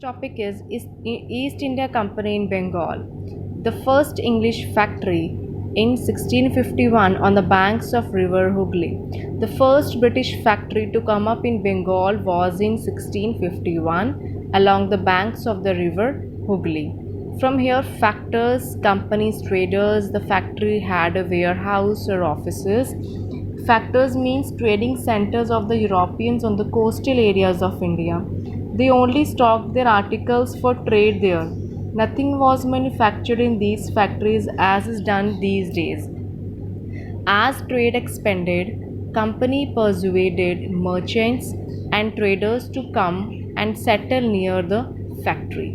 Topic is East India Company in Bengal. The first English factory in 1651 on the banks of river Hooghly. The first British factory to come up in Bengal was in 1651 along the banks of the river Hooghly. From here, factors, companies, traders, the factory had a warehouse or offices. Factors means trading centers of the Europeans on the coastal areas of India. They only stocked their articles for trade there. Nothing was manufactured in these factories as is done these days. As trade expanded, company persuaded merchants and traders to come and settle near the factory.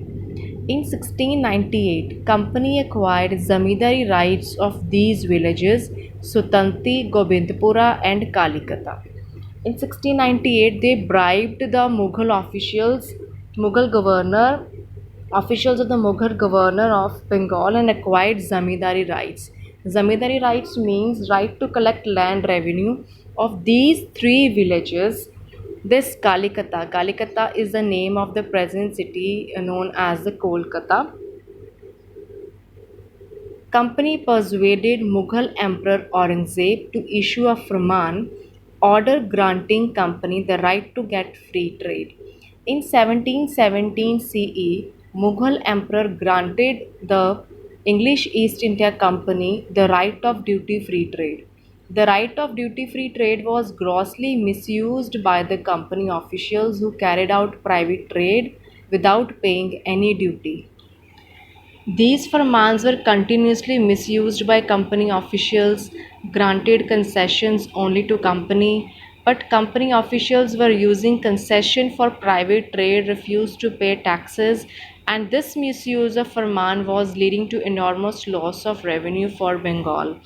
In 1698, company acquired zamindari rights of these villages Sutanti, Gobindpura and Kalikata. In 1698, they bribed the Mughal governor, officials of the Mughal governor of Bengal and acquired zamindari rights. Zamindari rights means right to collect land revenue of these three villages. This Kalikata is the name of the present city known as the Kolkata. Company persuaded Mughal Emperor Aurangzeb to issue a Farman order granting company the right to get free trade. In 1717 CE, Mughal Emperor granted the English East India Company the right of duty-free trade. The right of duty-free trade was grossly misused by the company officials who carried out private trade without paying any duty. These farmans were continuously misused by company officials, granted concessions only to company, but company officials were using concession for private trade, refused to pay taxes, and this misuse of farman was leading to enormous loss of revenue for Bengal.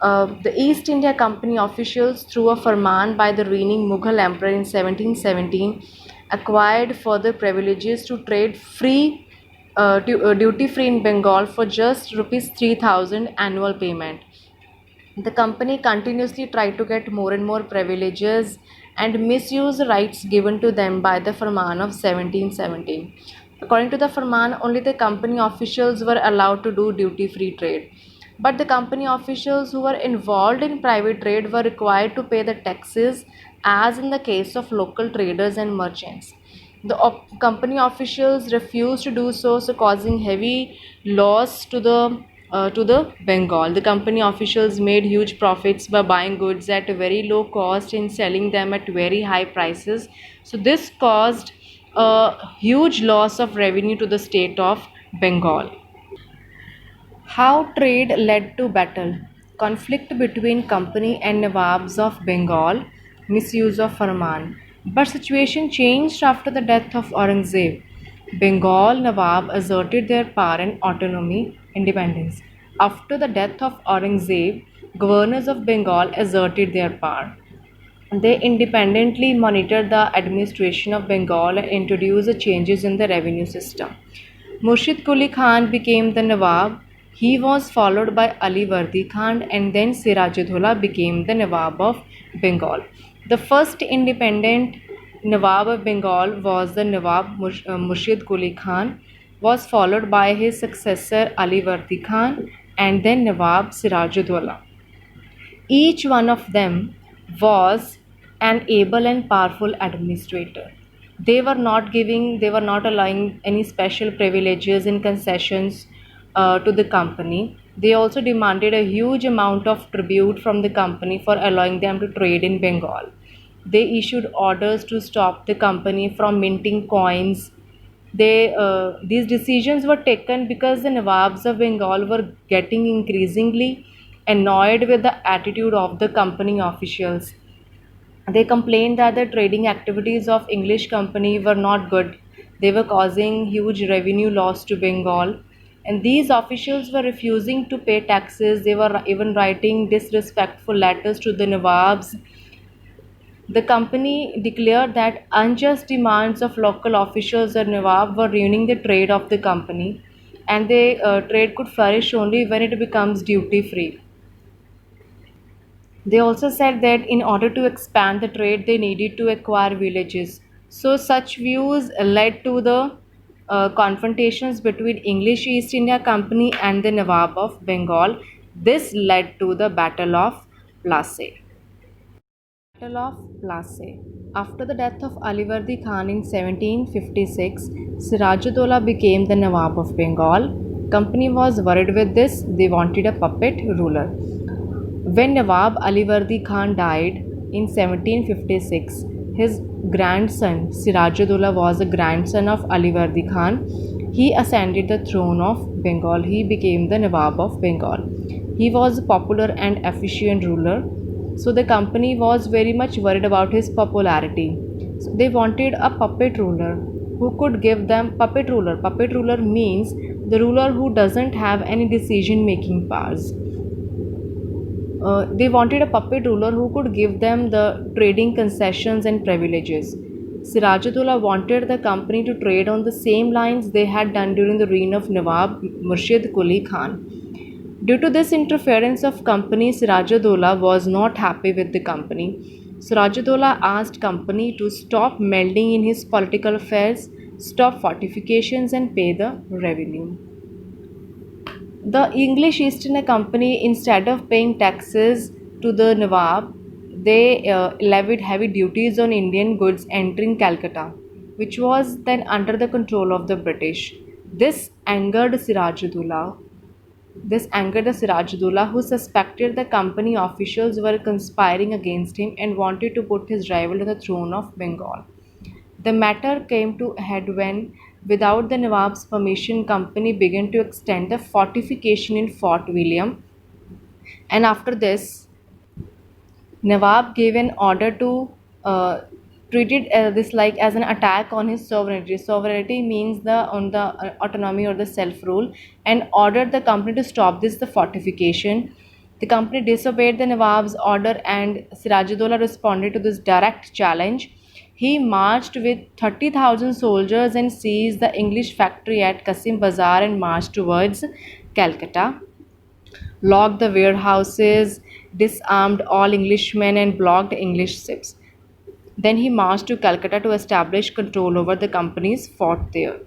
The East India Company officials, through a farman by the reigning Mughal emperor in 1717, acquired further privileges to trade duty free in Bengal for just rupees 3000 annual payment. The company continuously tried to get more and more privileges and misuse the rights given to them by the Farman of 1717. According to the Farman, only the company officials were allowed to do duty free trade. But the company officials who were involved in private trade were required to pay the taxes, as in the case of local traders and merchants. The company officials refused to do so, so causing heavy loss to the Bengal. The company officials made huge profits by buying goods at a very low cost and selling them at very high prices. So this caused a huge loss of revenue to the state of Bengal. How trade led to battle. Conflict between company and Nawabs of Bengal. Misuse of Farman. But situation changed after the death of Aurangzeb. Bengal Nawab asserted their power and autonomy, independence. After the death of Aurangzeb, governors of Bengal asserted their power. They independently monitored the administration of Bengal and introduced changes in the revenue system. Murshid Quli Khan became the Nawab. He was followed by Ali Vardi Khan and then Sirajuddaula became the Nawab of Bengal. The first independent Nawab of Bengal was the Murshid Quli Khan, was followed by his successor Ali Vardi Khan and then Nawab Sirajuddaula. Each one of them was an able and powerful administrator. They were not allowing any special privileges and concessions to the company. They also demanded a huge amount of tribute from the company for allowing them to trade in Bengal. They issued orders to stop the company from minting coins. These decisions were taken because the Nawabs of Bengal were getting increasingly annoyed with the attitude of the company officials. They complained that the trading activities of English company were not good. They were causing huge revenue loss to Bengal. And these officials were refusing to pay taxes. They were even writing disrespectful letters to the Nawabs. The company declared that unjust demands of local officials or Nawab were ruining the trade of the company, and the trade could flourish only when it becomes duty free. They also said that in order to expand the trade, they needed to acquire villages. So, such views led to the confrontations between English East India Company and the Nawab of Bengal. This led to the Battle of Plassey. Battle of Plassey. After the death of Alivardi Khan in 1756, Sirajudollah became the Nawab of Bengal. Company was worried with this. They wanted a puppet ruler. When Nawab Alivardi Khan died in 1756, his grandson Sirajudollah was a grandson of Alivardi Khan. He ascended the throne of Bengal. He became the Nawab of Bengal. He was a popular and efficient ruler. So the company was very much worried about his popularity. So they wanted a puppet ruler who could give them puppet ruler. Puppet ruler means the ruler who doesn't have any decision making powers. They wanted a puppet ruler who could give them the trading concessions and privileges. Sirajudollah wanted the company to trade on the same lines they had done during the reign of Nawab Murshid Quli Khan. Due to this interference of company, Sirajudollah was not happy with the company. Sirajudollah asked company to stop meddling in his political affairs, stop fortifications and pay the revenue. The English East India Company, instead of paying taxes to the Nawab, they levied heavy duties on Indian goods entering Calcutta, which was then under the control of the British. This angered Sirajudollah. Who suspected the company officials were conspiring against him and wanted to put his rival on the throne of Bengal. The matter came to a head when, without the Nawab's permission, company began to extend the fortification in Fort William. And after this, Nawab gave an order to treated this like as an attack on his sovereignty. Sovereignty means the on the autonomy or the self rule, and ordered the company to stop this the fortification. The company disobeyed the Nawab's order, and Sirajudollah responded to this direct challenge. He marched with 30,000 soldiers and seized the English factory at Kasim Bazar and marched towards Calcutta, locked the warehouses, disarmed all Englishmen, and blocked English ships. Then he marched to Calcutta to establish control over the company's fort there.